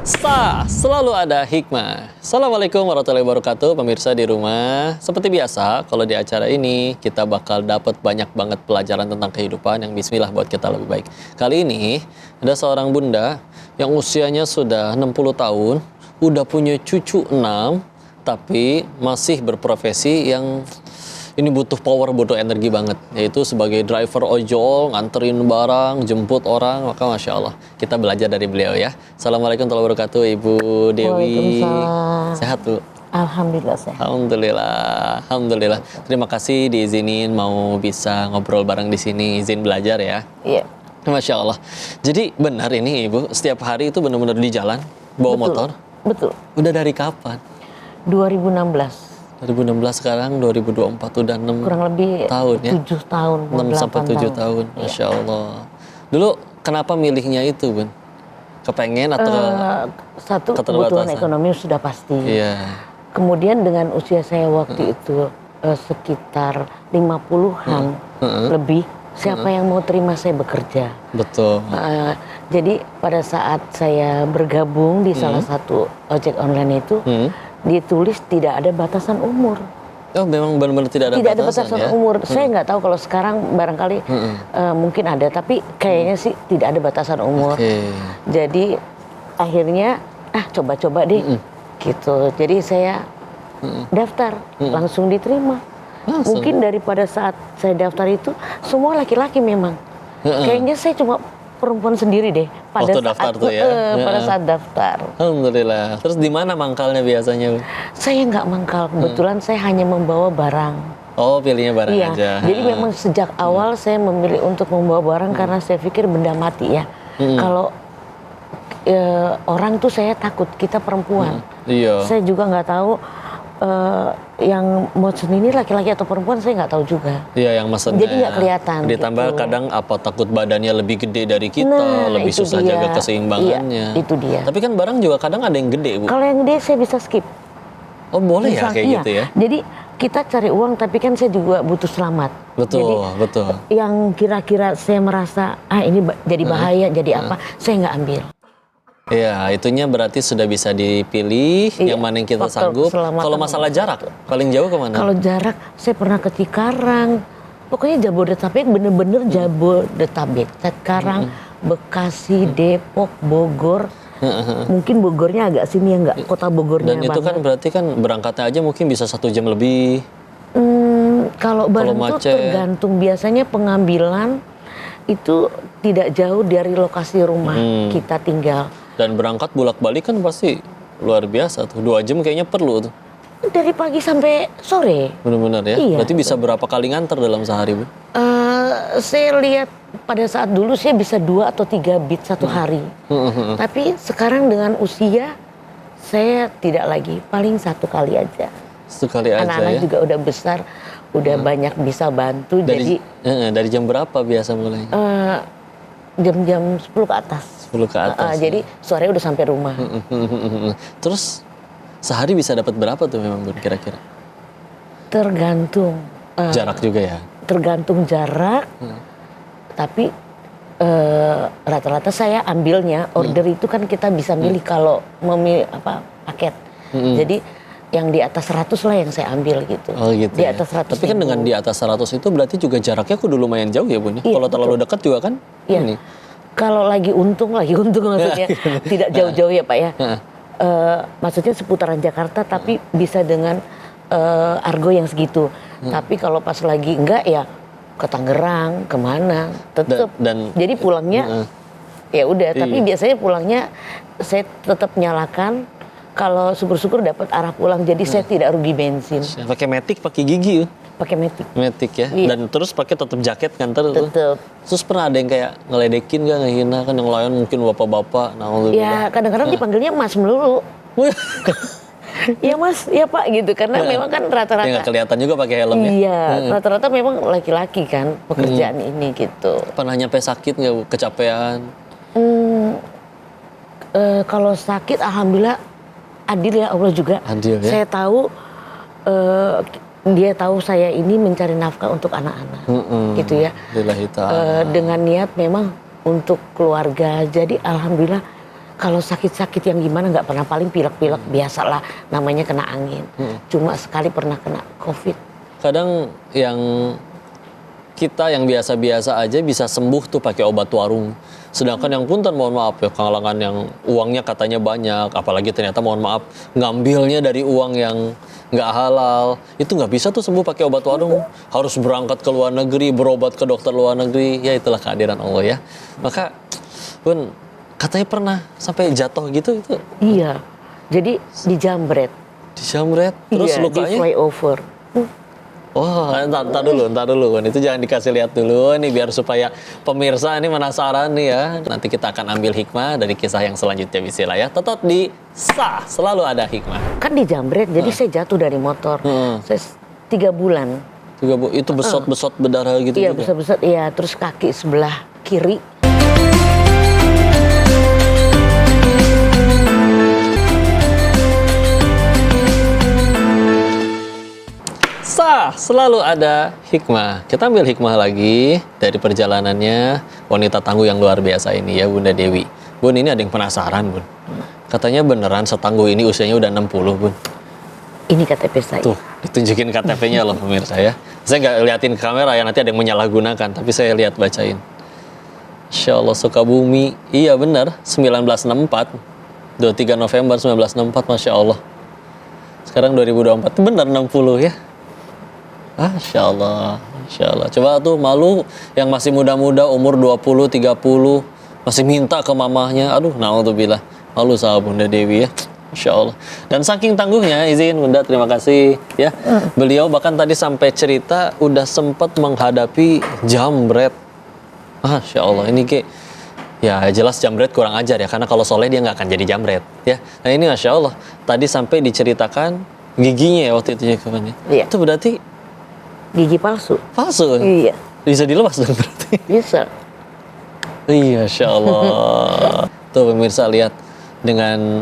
Selalu ada hikmah. Assalamualaikum warahmatullahi wabarakatuh, pemirsa di rumah. Seperti biasa, kalau di acara ini kita bakal dapat banyak banget pelajaran tentang kehidupan yang bismillah buat kita lebih baik. Kali ini ada seorang bunda yang usianya sudah 60 tahun, udah punya cucu 6, tapi masih berprofesi yang ini butuh power, butuh energi banget, yaitu sebagai driver ojol, nganterin barang, jemput orang. Maka Masya Allah, kita belajar dari beliau ya. Assalamualaikum warahmatullahi wabarakatuh, Ibu Dewi. Waalaikumsalam. Sehat, Bu? Alhamdulillah sehat. Alhamdulillah. Terima kasih diizinin mau bisa ngobrol bareng di sini, izin belajar ya. Iya. Masya Allah. Jadi benar ini Ibu, setiap hari itu benar-benar di jalan, bawa motor? Betul. Udah dari kapan? 2016. 2016 sekarang 2024 udah 6 Kurang lebih tahun ya. 7 tahun. 6 sampai 7 tahun. Masya Allah. Dulu kenapa milihnya itu, Bun? Kepengen atau satu keterbatasan? kebutuhan ekonomi sudah pasti. Iya. Kemudian dengan usia saya waktu itu sekitar 50-an lebih, siapa yang mau terima saya bekerja? Betul. Jadi pada saat saya bergabung di salah satu ojek online itu, ditulis tidak ada batasan umur. Oh, memang benar-benar tidak ada batasan ya? umur. Saya nggak tahu kalau sekarang barangkali mungkin ada, tapi kayaknya sih tidak ada batasan umur. Jadi akhirnya coba-coba deh gitu. Jadi saya daftar, langsung diterima. Mungkin daripada saat saya daftar itu semua laki-laki memang. Kayaknya saya cuma perempuan sendiri deh pada waktu daftar tuh ya? Pada saat daftar. Alhamdulillah. Terus di mana mangkalnya biasanya, Bu? Saya nggak mangkal, kebetulan saya hanya membawa barang. Oh, pilihnya barang Iya, aja. jadi memang sejak awal saya memilih untuk membawa barang karena saya pikir benda mati ya. Kalau orang tuh saya takut, kita perempuan. Iya. Saya juga nggak tahu yang mau ini laki-laki atau perempuan, saya nggak tahu juga. Iya, yang maksudnya. Jadi nggak kelihatan. Ditambah gitu. kadang apa takut badannya lebih gede dari kita, lebih itu susah dia. jaga keseimbangannya. Iya, itu dia. Tapi kan barang juga kadang ada yang gede, Bu. Kalau yang gede saya bisa skip. Oh, boleh ya kayak gitu ya? Jadi kita cari uang, tapi kan saya juga butuh selamat. Betul, jadi, betul. Yang kira-kira saya merasa ini jadi bahaya, jadi apa, saya nggak ambil. Iya, itunya berarti sudah bisa dipilih yang mana yang kita sanggup. Kalau masalah jarak, paling jauh kemana? Kalau jarak, saya pernah ke Cikarang. Pokoknya Jabodetabek, bener-bener Jabodetabek. Cikarang, Bekasi, Depok, Bogor. Mungkin Bogornya agak sini ya, nggak kota Bogornya. Dan itu kan berarti kan berangkatnya aja mungkin bisa 1 jam lebih. Kalau barang itu tergantung, biasanya pengambilan itu tidak jauh dari lokasi rumah kita tinggal. Dan berangkat bolak-balik kan pasti luar biasa tuh. 2 jam kayaknya perlu tuh. Dari pagi sampai sore. Benar-benar ya? Iya, berarti bisa berapa kali nganter dalam sehari, Bu? Saya lihat pada saat dulu saya bisa 2 atau 3 beat satu hari. Tapi sekarang dengan usia, saya tidak lagi. Paling 1 kali aja. 1 kali aja. Anak-anak ya? juga udah besar, udah banyak bisa bantu. Dari jam berapa biasa mulai? Jam-jam 10 ke atas. 10 ke atas. Jadi sore udah sampai rumah. Terus sehari bisa dapat berapa tuh memang, Bu, kira-kira? Tergantung. Jarak juga ya? Tergantung jarak. Tapi rata-rata saya ambilnya order itu kan kita bisa milih kalau memilih paket. Jadi yang di atas 100 lah yang saya ambil gitu. Oh gitu. Di atas 100. Tapi kan dengan di atas 100 itu berarti juga jaraknya kudu lumayan jauh ya, Bu? Iya, kalau terlalu dekat juga kan? Iya. Ini. Kalau lagi untung maksudnya tidak jauh-jauh ya Pak ya. Maksudnya seputaran Jakarta tapi bisa dengan argo yang segitu. Tapi kalau pas lagi enggak ya ke Tangerang, kemana, tetap. Jadi pulangnya ya udah. Tapi biasanya pulangnya saya tetap nyalakan. Kalau syukur-syukur dapat arah pulang, jadi saya tidak rugi bensin. Pakai Matic, pakai gigi, pakai Matic. Matic ya. Iya. Dan terus pakai tetap jaket kan terus. Tetap. Terus pernah ada yang kayak ngeledekin nggak, ngehina kan yang lain mungkin bapak-bapak. Ya kadang-kadang dipanggilnya Mas melulu. Ya Mas, ya Pak gitu. Karena memang kan rata-rata. Ya nggak kelihatan juga pakai helm ya. Iya, rata-rata memang laki-laki kan pekerjaan ini gitu. Pernah nyampe sakit nggak, Bu? Kecapean? Kalau sakit, alhamdulillah adil ya Allah juga. Adil ya. Saya tahu dia tahu saya ini mencari nafkah untuk anak-anak, gitu ya. Lillahi ta'ala. Dengan niat memang untuk keluarga. Jadi alhamdulillah Kalau sakit-sakit yang gimana nggak pernah, paling pilek-pilek biasalah, namanya kena angin. Cuma sekali pernah kena COVID. Kadang yang kita yang biasa-biasa aja bisa sembuh tuh pakai obat warung. Sedangkan yang punten mohon maaf ya, kalangan yang uangnya katanya banyak, apalagi ternyata mohon maaf ngambilnya dari uang yang nggak halal, itu nggak bisa tuh sembuh pakai obat warung. Harus berangkat ke luar negeri, berobat ke dokter luar negeri. Ya itulah kehadiran Allah ya. Maka pun katanya pernah sampai jatuh gitu itu. Iya, jadi dijamret. Dijamret, terus Iya, lukanya? di flyover. Oh, entar dulu kan. Itu jangan dikasih lihat dulu nih biar supaya pemirsa ini penasaran nih ya. Nanti kita akan ambil hikmah dari kisah yang selanjutnya bismillah ya. Tetap di Sah, selalu ada hikmah. Kan dijamret, jadi saya jatuh dari motor. Saya 3 bulan. Itu besot-besot berdarah gitu Iya, juga. besar-besar. Iya, terus kaki sebelah kiri. Sah, selalu ada hikmah. Kita ambil hikmah lagi dari perjalanannya wanita tangguh yang luar biasa ini ya, Bunda Dewi. Bun, ini ada yang penasaran, Bun. Katanya beneran setangguh ini usianya udah 60, Bun. Ini KTP saya. Tuh, ditunjukin KTP-nya loh pemirsa ya. Saya nggak liatin ke kamera ya, nanti ada yang menyalahgunakan, tapi saya lihat bacain. Insya Allah Sukabumi, iya benar, 1964. 23 November 1964, Masya Allah. Sekarang 2024, benar 60 ya. Masya Allah, Masya Allah. Coba tuh malu yang masih muda-muda, umur 20, 30, masih minta ke mamahnya. Aduh, naudzubillah. Malu sama Bunda Dewi ya. Masya Allah. Dan saking tangguhnya, izin Bunda, terima kasih ya. Beliau bahkan tadi sampai cerita udah sempat menghadapi jambret. Masya Allah, ini kayak ya jelas jambret kurang ajar ya, karena kalau soleh dia nggak akan jadi jambret ya. Nah ini Masya Allah, tadi sampai diceritakan giginya ya waktu itu ya kapan ya. Iya. Itu berarti Gigi palsu. palsu. Iya, Bisa dilepas dong berarti. bisa. Iya, Masya Allah. Tuh pemirsa lihat, dengan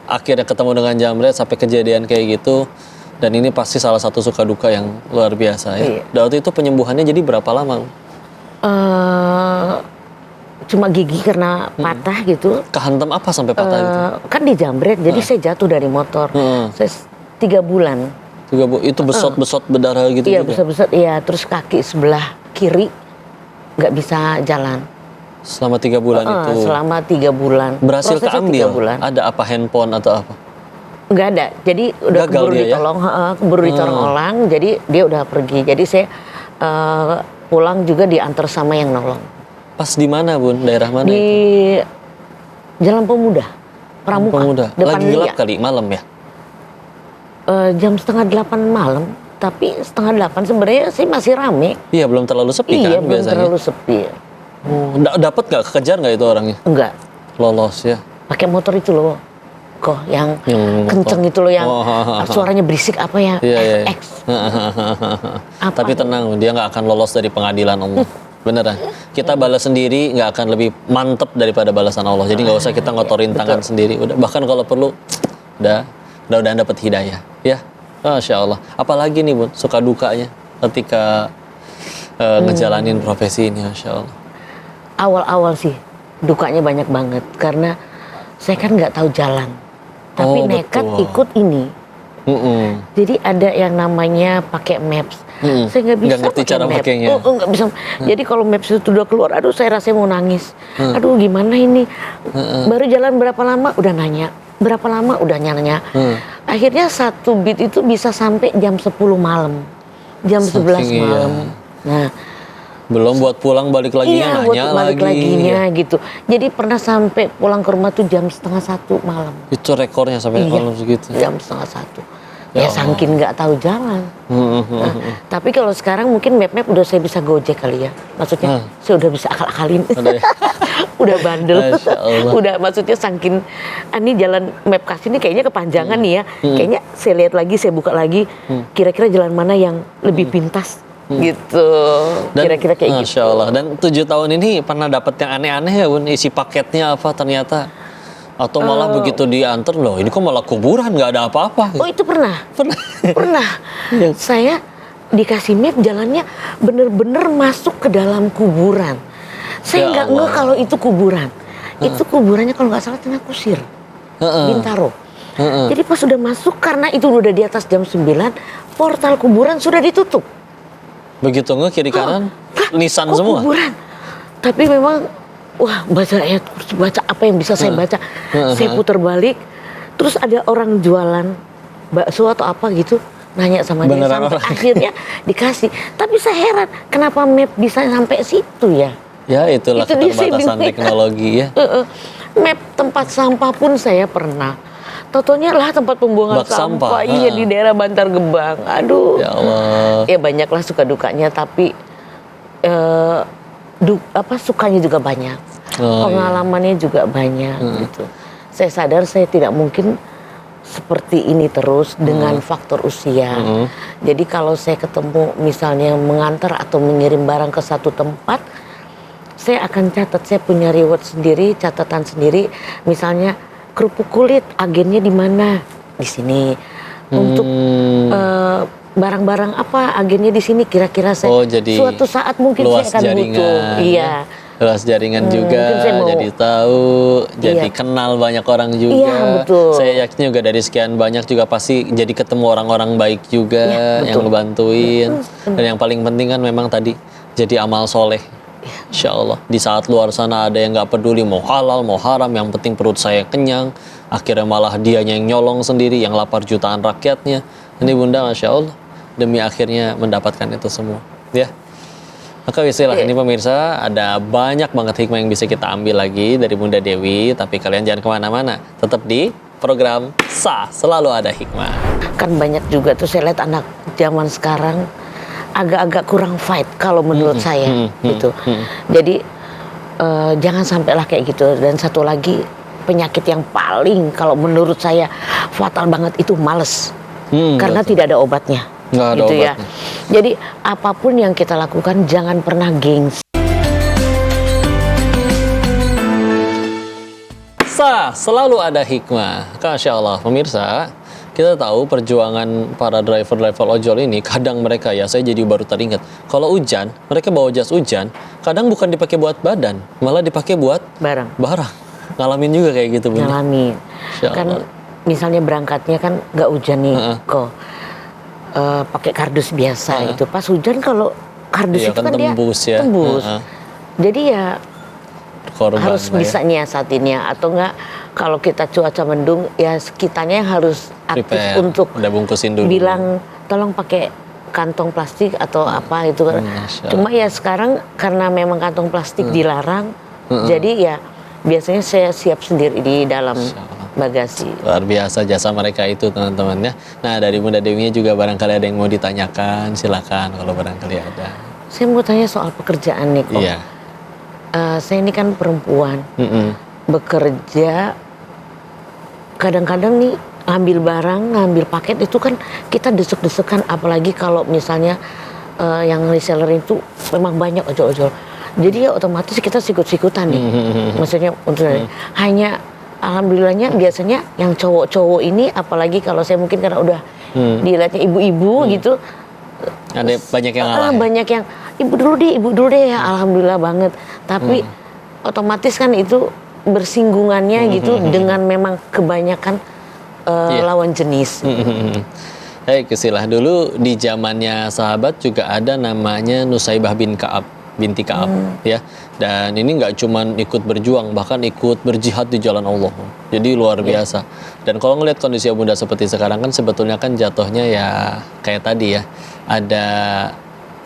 akhirnya ketemu dengan jambret sampai kejadian kayak gitu. Dan ini pasti salah satu suka duka yang luar biasa ya. Iya. Dan waktu itu penyembuhannya jadi berapa lama? Cuma gigi karena patah gitu. Kehantam apa sampai patah gitu? Kan dijamret, jadi saya jatuh dari motor. Saya 3 bulan. Itu besot-besot berdarah gitu Iya, juga? besar-besar. Iya, terus kaki sebelah kiri nggak bisa jalan. Selama 3 bulan itu? Selama 3 bulan. Berhasil Prosesnya keambil? 3 bulan. Ada apa, handphone atau apa? Nggak ada. Jadi udah Gagal keburu dia ya? ditolong, keburu ditolong orang. Jadi dia udah pergi. Jadi saya pulang juga diantar sama yang nolong. Pas di mana, Bun? Daerah mana Di itu? Jalan Pemuda, Pramuka. Pemuda. Depan Lagi gelap Lia. kali, malam ya? Jam 7:30 malam. Tapi 7:30 sebenarnya sih masih rame. Iya, belum terlalu sepi Iya, kan belum biasanya? terlalu sepi. Oh, dapat nggak? Kekejar nggak itu orangnya? Enggak. Lolos ya? Pakai motor itu loh. Kok yang Yang kenceng motor. itu loh, yang Oh, suaranya berisik apa ya? Iya, iya. FX. Apa? Tapi tenang, dia nggak akan lolos dari pengadilan Allah. Beneran. Kita balas sendiri nggak akan lebih mantep daripada balasan Allah. Jadi nggak usah kita ngotorin tangan sendiri. Udah, bahkan kalau perlu, udah dapat hidayah. Ya, Masya Allah. Apalagi nih Bun, suka dukanya ketika ngejalanin profesi ini, Masya Allah. Awal-awal sih dukanya banyak banget karena saya kan nggak tahu jalan, tapi Oh, nekat betul. ikut ini. Mm-mm. Jadi ada yang namanya pakai maps. Saya nggak bisa Nggak ngerti pakai cara map. pakainya. Nggak bisa. Jadi kalau maps itu udah keluar, aduh saya rasanya mau nangis. Aduh gimana ini? Baru jalan berapa lama udah nanya. Berapa lama udah nanya. Akhirnya satu beat itu bisa sampai jam 10 malam. Jam 11 Saking, iya. malam. Nah, Belum buat pulang balik lagi iya, buat nanya balik lagi. laginya gitu. Jadi pernah sampai pulang ke rumah tuh jam 12:30 malam. Itu rekornya sampai Iya, malam segitu. jam 12:30. Ya Ya, Allah. saking nggak tahu jalan. Nah, tapi kalau sekarang mungkin map-map udah saya bisa gojek kali ya. Maksudnya saya udah bisa akal-akalin. Ada ya? Udah bandel. Masya Allah. Udah maksudnya saking ini jalan map kasih ini kayaknya kepanjangan nih ya. Kayaknya saya lihat lagi, saya buka lagi. Kira-kira jalan mana yang lebih pintas gitu. Dan, Kira-kira kayak gitu. Masya Allah. Dan 7 tahun ini pernah dapat yang aneh-aneh ya Bun? Isi paketnya apa ternyata? Atau malah begitu diantar, loh ini kok malah kuburan, nggak ada apa-apa. Oh itu pernah. Pernah. Pernah. Iya. Saya dikasih map jalannya bener-bener masuk ke dalam kuburan. Ya Saya nggak Allah. ngeh kalau itu kuburan. itu kuburannya kalau nggak salah Tanah Kusir, Bintaro. Jadi pas sudah masuk, karena itu udah di atas jam 9, portal kuburan sudah ditutup. Begitu nggak kiri kanan, nisan semua. Kuburan. Tapi memang, wah, baca ayat kursi, baca apa yang bisa saya baca. Saya putar balik, terus ada orang jualan bakso atau apa gitu, nanya sama dia, sampai akhirnya dikasih. Tapi saya heran, kenapa map bisa sampai situ ya? Ya itulah keterbatasan teknologi ya. Map tempat sampah pun saya pernah. Totonya lah tempat pembuangan sampah. Iya, di daerah Bantar Gebang. Aduh. Ya Allah. Ya banyaklah suka dukanya, tapi sukanya juga banyak. Pengalamannya juga banyak gitu. Saya sadar saya tidak mungkin seperti ini terus dengan faktor usia. Jadi kalau saya ketemu misalnya mengantar atau mengirim barang ke satu tempat, saya akan catat, saya punya reward sendiri, catatan sendiri. Misalnya kerupuk kulit, agennya di mana? Di sini. Untuk barang-barang apa, agennya di sini. Kira-kira saya jadi suatu saat mungkin saya akan butuh. Iya. Luas jaringan juga, jadi tahu, jadi kenal banyak orang juga. Iya, betul. Saya yakin juga dari sekian banyak juga pasti jadi ketemu orang-orang baik juga yang ngebantuin. Dan yang paling penting kan memang tadi jadi amal soleh. Insya Allah di saat luar sana ada yang nggak peduli mau halal mau haram, yang penting perut saya kenyang, akhirnya malah dianya yang nyolong sendiri, yang lapar jutaan rakyatnya. Ini Bunda, Masya Allah, demi akhirnya mendapatkan itu semua ya. Maka bismillah, ini pemirsa ada banyak banget hikmah yang bisa kita ambil lagi dari Bunda Dewi. Tapi kalian jangan kemana-mana, tetap di program Sah Selalu Ada Hikmah. Kan banyak juga tuh saya lihat anak zaman sekarang agak-agak kurang fight kalau menurut saya gitu. Jadi jangan sampailah kayak gitu. Dan satu lagi penyakit yang paling kalau menurut saya fatal banget itu males. Karena tidak ada obatnya. Nggak ada gitu obatnya. Ya. Jadi apapun yang kita lakukan jangan pernah gengsi. Sah Selalu Ada Hikmah. Masya Allah pemirsa, kita tahu perjuangan para driver-driver ojol ini, kadang mereka ya, saya jadi baru teringat, kalau hujan, mereka bawa jas hujan, kadang bukan dipakai buat badan, malah dipakai buat barang. Ngalamin juga kayak gitu, Bunda? Ngalamin. Kan misalnya berangkatnya kan nggak hujan nih, kok pakai kardus biasa itu. Pas hujan kalau kardus itu kan tembus, dia tembus. Jadi ya korban harus bisa nyiasatinnya, atau enggak kalau kita cuaca mendung ya kitanya harus aktif untuk udah bungkusin dulu, bilang tolong pakai kantong plastik atau apa gitu kan. Cuma ya sekarang karena memang kantong plastik dilarang, jadi ya biasanya saya siap sendiri di dalam bagasi. Luar biasa jasa mereka itu teman-teman ya. Nah dari Bunda Dewinya juga barangkali ada yang mau ditanyakan, silakan kalau barangkali ada. Saya mau tanya soal pekerjaan nih kok. Iya. Saya ini kan perempuan, bekerja, kadang-kadang nih ngambil barang, ngambil paket itu kan kita desek-desekan, apalagi kalau misalnya yang reseller itu memang banyak ojol-ojol. Jadi ya otomatis kita sikut-sikutan nih. Maksudnya untuk hanya alhamdulillahnya biasanya yang cowok-cowok ini, apalagi kalau saya mungkin karena udah dilihatnya ibu-ibu gitu. Ada banyak yang ngalah. Banyak yang ibu dulu deh ya, alhamdulillah banget. Tapi otomatis kan itu bersinggungannya gitu dengan memang kebanyakan lawan jenis. Istilah dulu di zamannya sahabat juga ada namanya Nusaibah binti Ka'ab ya. Dan ini nggak cuman ikut berjuang, bahkan ikut berjihad di jalan Allah. Jadi luar biasa. Dan kalau ngelihat kondisi Bunda seperti sekarang kan sebetulnya kan jatuhnya ya kayak tadi ya, ada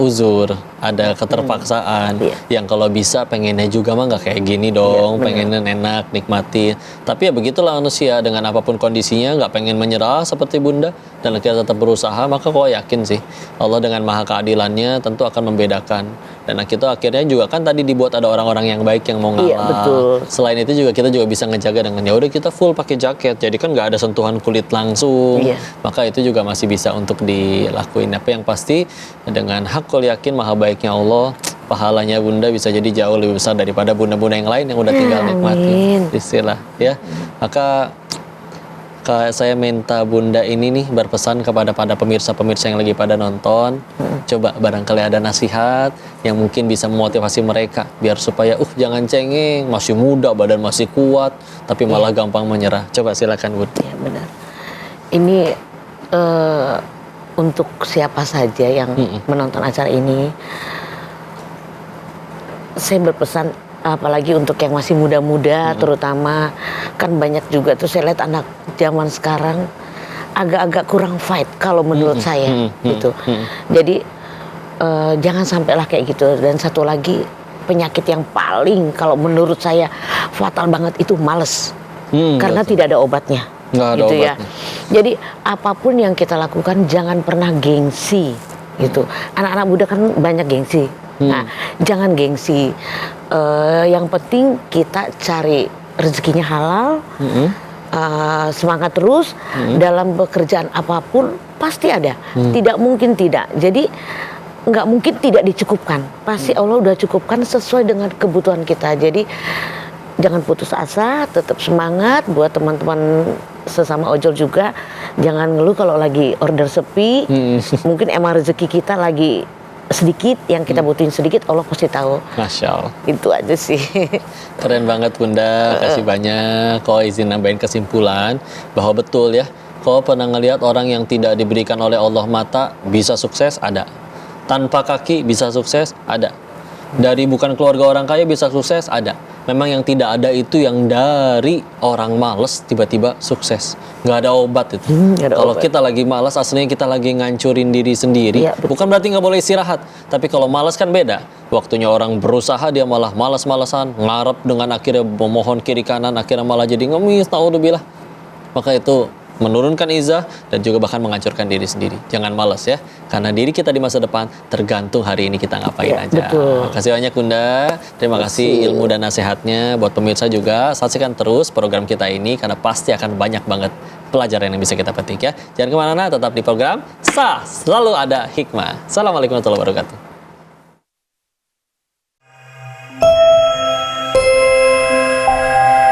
uzur, ada keterpaksaan yang kalau bisa pengennya juga mah nggak kayak gini dong, pengennya enak, nikmati. Tapi ya begitulah manusia, dengan apapun kondisinya nggak pengen menyerah seperti Bunda dan kita tetap berusaha. Maka kok yakin sih Allah dengan maha keadilannya tentu akan membedakan. Dan kita akhirnya juga kan tadi dibuat ada orang-orang yang baik yang mau ngalah. Iya, betul. Selain itu juga kita juga bisa ngejaga dengan ya udah kita full pakai jaket, jadi kan nggak ada sentuhan kulit langsung. Maka itu juga masih bisa untuk dilakuin. Apa yang pasti dengan hakul yakin maha baiknya Allah, pahalanya Bunda bisa jadi jauh lebih besar daripada bunda-bunda yang lain yang udah tinggal nikmati. Istilah ya. Maka Saya minta Bunda ini nih berpesan kepada pemirsa-pemirsa yang lagi pada nonton. Coba barangkali ada nasihat yang mungkin bisa memotivasi mereka biar supaya jangan cengeng, masih muda, badan masih kuat, tapi malah gampang menyerah. Coba silakan Bunda. Ya benar. Ini untuk siapa saja yang menonton acara ini, saya berpesan, apalagi untuk yang masih muda-muda, terutama kan banyak juga tuh saya lihat anak zaman sekarang agak-agak kurang fight kalau menurut saya gitu. Jadi jangan sampailah kayak gitu. Dan satu lagi, penyakit yang paling kalau menurut saya fatal banget itu males, karena tidak ada obatnya. Nggak ada gitu obatnya. ya. Jadi apapun yang kita lakukan jangan pernah gengsi gitu. Anak-anak muda kan banyak gengsi. Nah, jangan gengsi. Yang penting kita cari rezekinya halal. Semangat terus dalam pekerjaan apapun pasti ada. Tidak mungkin tidak. Jadi nggak mungkin tidak dicukupkan. Pasti Allah udah cukupkan sesuai dengan kebutuhan kita. Jadi jangan putus asa, tetap semangat. Buat teman-teman sesama ojol juga, jangan ngeluh kalau lagi order sepi. Mungkin emang rezeki kita lagi sedikit, yang kita butuhin sedikit, Allah pasti tahu. Masya Allah. Itu aja sih. Keren banget Bunda, kasih banyak. Kau izin nambahin kesimpulan bahwa betul ya, kau pernah ngelihat orang yang tidak diberikan oleh Allah mata bisa sukses? Ada. Tanpa kaki bisa sukses? Ada. Dari bukan keluarga orang kaya bisa sukses? Ada. Memang yang tidak ada itu yang dari orang males tiba-tiba sukses. Nggak ada obat itu. Kalau kita lagi malas, aslinya kita lagi ngancurin diri sendiri. Ya, bukan berarti nggak boleh istirahat. Tapi kalau malas kan beda. Waktunya orang berusaha, dia malah malas-malasan. Ngarep dengan akhirnya memohon kiri kanan, akhirnya malah jadi ngemis, naudzubillah. Maka itu menurunkan izah dan juga bahkan menghancurkan diri sendiri. Jangan malas ya, karena diri kita di masa depan tergantung hari ini kita ngapain aja. Betul. Makasih banyak Bunda, terima kasih ilmu dan nasihatnya. Buat pemirsa juga, saksikan terus program kita ini karena pasti akan banyak banget pelajaran yang bisa kita petik ya. Jangan kemana-mana, tetap di program Selalu Ada Hikmah. Assalamualaikum warahmatullahi wabarakatuh.